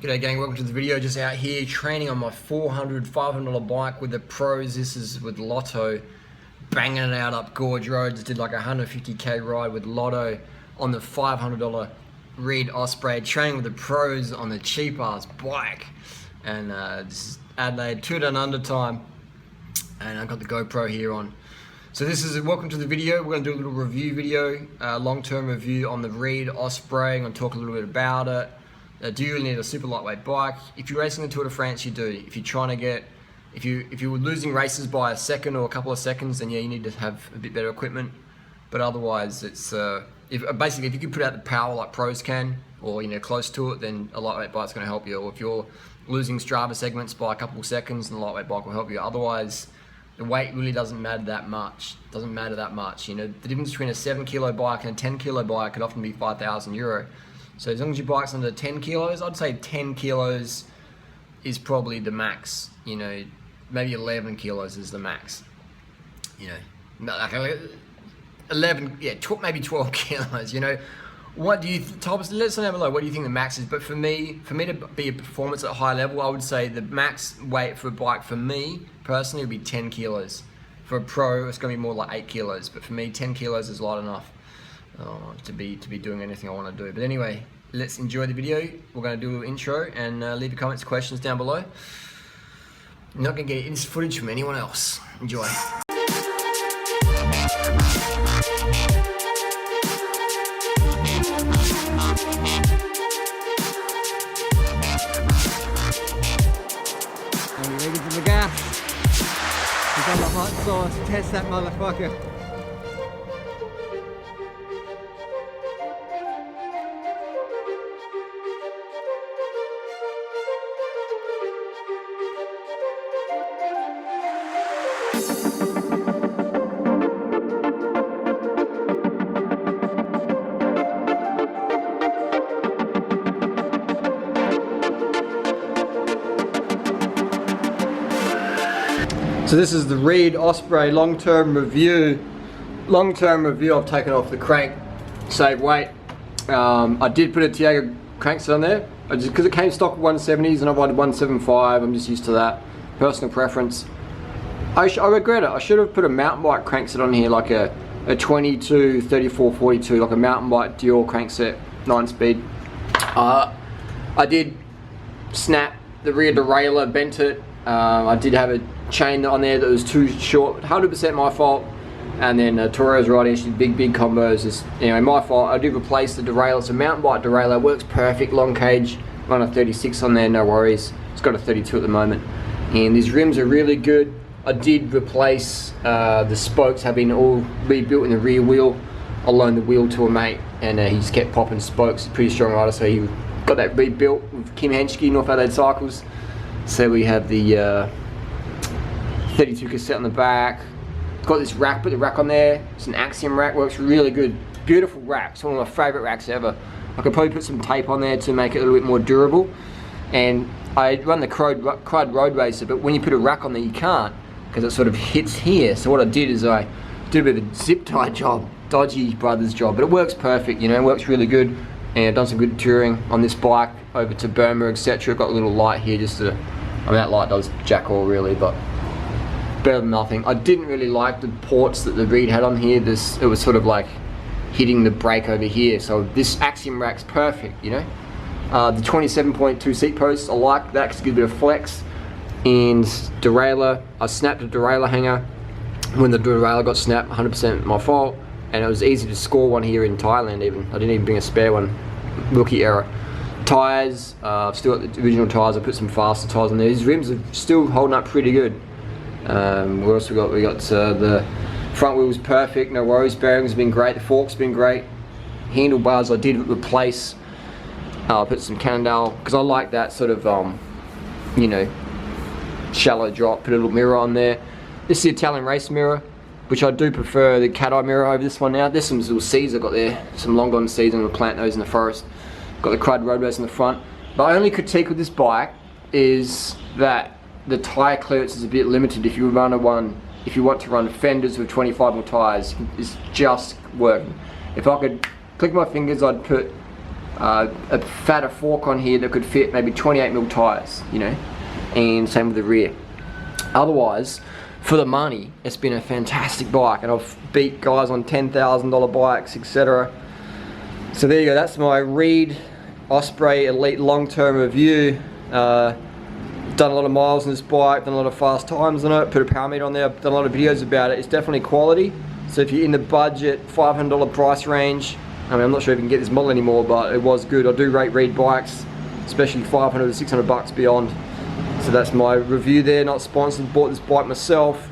G'day gang, welcome to the video. Just out here training on my $400 bike with the pros. This is with Lotto, banging it out up gorge roads. Did like a 150k ride with Lotto on the $500 Reid Osprey, training with the pros on the cheap ass bike. And this is Adelaide, 2 down under time, and I've got the GoPro here on. So this is welcome to the video. We're going to do a little review video, long-term review on the Reid Osprey. I'm going to talk a little bit about it. Do you need a super lightweight bike? If you're racing the Tour de France, you do. If you're trying to get, if you were losing races by a second or a couple of seconds, then yeah, you need to have a bit better equipment. But otherwise, it's basically if you can put out the power like pros can, or close to it, then a lightweight bike's going to help you. Or if you're losing Strava segments by a couple of seconds, then a lightweight bike will help you. Otherwise, the weight really doesn't matter that much. Doesn't matter that much. The difference between a 7 kilo bike and a 10 kilo bike could often be €5,000. So as long as your bike's under 10 kilos, I'd say 10 kilos is probably the max. Maybe 11 kilos is the max. Like 11, yeah, maybe 12 kilos. What do you, Thomas? Let us know below. What do you think the max is? But for me to be a performance at a high level, I would say the max weight for a bike for me personally would be 10 kilos. For a pro, it's going to be more like 8 kilos. But for me, 10 kilos is light enough to be doing anything I want to do. But anyway, let's enjoy the video. We're going to do a little intro and leave your comments, questions down below. You're not going to get any footage from anyone else. Enjoy. Are you ready for the gas? We've got the hot sauce. Test that motherfucker. So this is the Reid Osprey long-term review. I've taken off the crank, save weight. I did put a Tiago crankset on there, because it came stock with 170s and I wanted 175. I'm just used to that. Personal preference. I regret it. I should have put a mountain bike crankset on here, like a 22 3442, like a mountain bike Dior crankset, 9-speed. I did snap the rear derailleur, bent it. I did have a chain on there that was too short, 100% my fault. And then Toro's riding actually big combos. Is my fault. I did replace the derailleur. It's a mountain bike derailleur, works perfect, long cage. Run a 36 on there, no worries. It's got a 32 at the moment, and these rims are really good. I did replace the spokes, have been all rebuilt in the rear wheel. I loaned the wheel to a mate, and he just kept popping spokes. Pretty strong rider, so he got that rebuilt with Kim Henschke, North Adelaide Cycles. So we have the 32 cassette on the back. It's got this rack, put the rack on there. It's an Axiom rack, works really good. Beautiful rack, it's one of my favourite racks ever. I could probably put some tape on there to make it a little bit more durable. And I run the Crud Road Racer, but when you put a rack on there you can't, because it sort of hits here. So what I did is I did a bit of a zip tie job, dodgy brothers job, but it works perfect, it works really good. And I've done some good touring on this bike over to Burma, etc. Got a little light here just to, that light does jack all really, but better than nothing. I didn't really like the ports that the Reid had on here. It was sort of like hitting the brake over here. So this Axiom rack's perfect, The 27.2 seat posts, I like that because it gives a bit of flex. And derailleur, I snapped the derailleur hanger. When the derailleur got snapped, 100% my fault. And it was easy to score one here in Thailand even. I didn't even bring a spare one. Rookie error. Tyres, I've still got the original tyres. I put some faster tyres on there. These rims are still holding up pretty good. What else we got? We got the front wheel's perfect, no worries. Bearings have been great. The fork's been great. Handlebars I did replace. I put some Cannondale because I like that sort of shallow drop. Put a little mirror on there. This is the Italian race mirror, which I do prefer the cat eye mirror over this one now. There's some little seeds I've got there, some long gone seeds. I'm gonna plant those in the forest. Got the Crud Road Racer in the front. My only critique with this bike is that the tyre clearance is a bit limited. If you want to run fenders with 25mm tyres, it's just working. If I could click my fingers, I'd put a fatter fork on here that could fit maybe 28mm tires, you know, and same with the rear. Otherwise, for the money, it's been a fantastic bike, and I've beat guys on $10,000 bikes, etc. So there you go, that's my Reid Osprey Elite long-term review. Done a lot of miles on this bike, done a lot of fast times on it, put a power meter on there, I've done a lot of videos about it. It's definitely quality. So if you're in the budget, $500 price range, I mean, I'm not sure if you can get this model anymore, but it was good. I do rate Reid bikes, especially 500 to 600 bucks beyond. So that's my review there, not sponsored, bought this bike myself.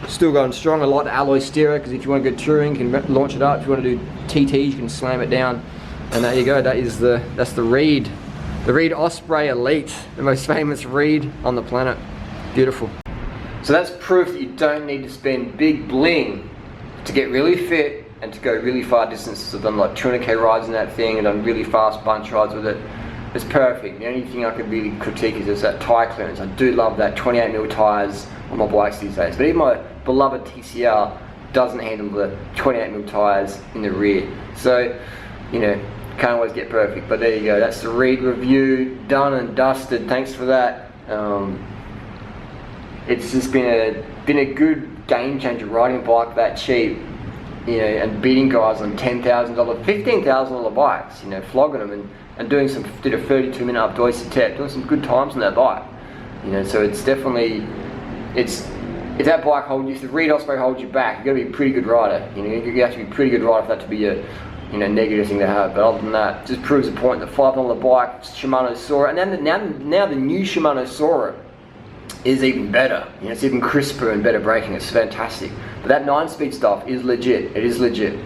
Still going strong. I like the alloy steerer, because if you want to go touring, you can launch it up. If you want to do TTs, you can slam it down. And there you go, that's the Reid. The Reid Osprey Elite, the most famous Reid on the planet. Beautiful. So that's proof that you don't need to spend big bling to get really fit and to go really far distances. I've done like 200k rides in that thing, and done really fast bunch rides with it. It's perfect. The only thing I could really critique is that tyre clearance. I do love that 28mm tyres on my bikes these days. But even my beloved TCR doesn't handle the 28mm tyres in the rear. So, you know, can't always get perfect. But there you go. That's the Reid review, done and dusted. Thanks for that. It's just been a good game changer riding a bike that cheap, you know, and beating guys on $10,000, $15,000 bikes, you know, flogging them and did a 32-minute outdoor tap, doing some good times on that bike, you know. So it's definitely, if that bike if the Reid Osprey holds you back, you've got to be a pretty good rider. You know, you have to be a pretty good rider for that to be a, you know, negative thing to have. But other than that, just proves the point that $500 bike, Shimano saw it, and then now the new Shimano saw it is even better. You know, it's even crisper and better braking. It's fantastic. But that 9-speed stuff is legit. It is legit.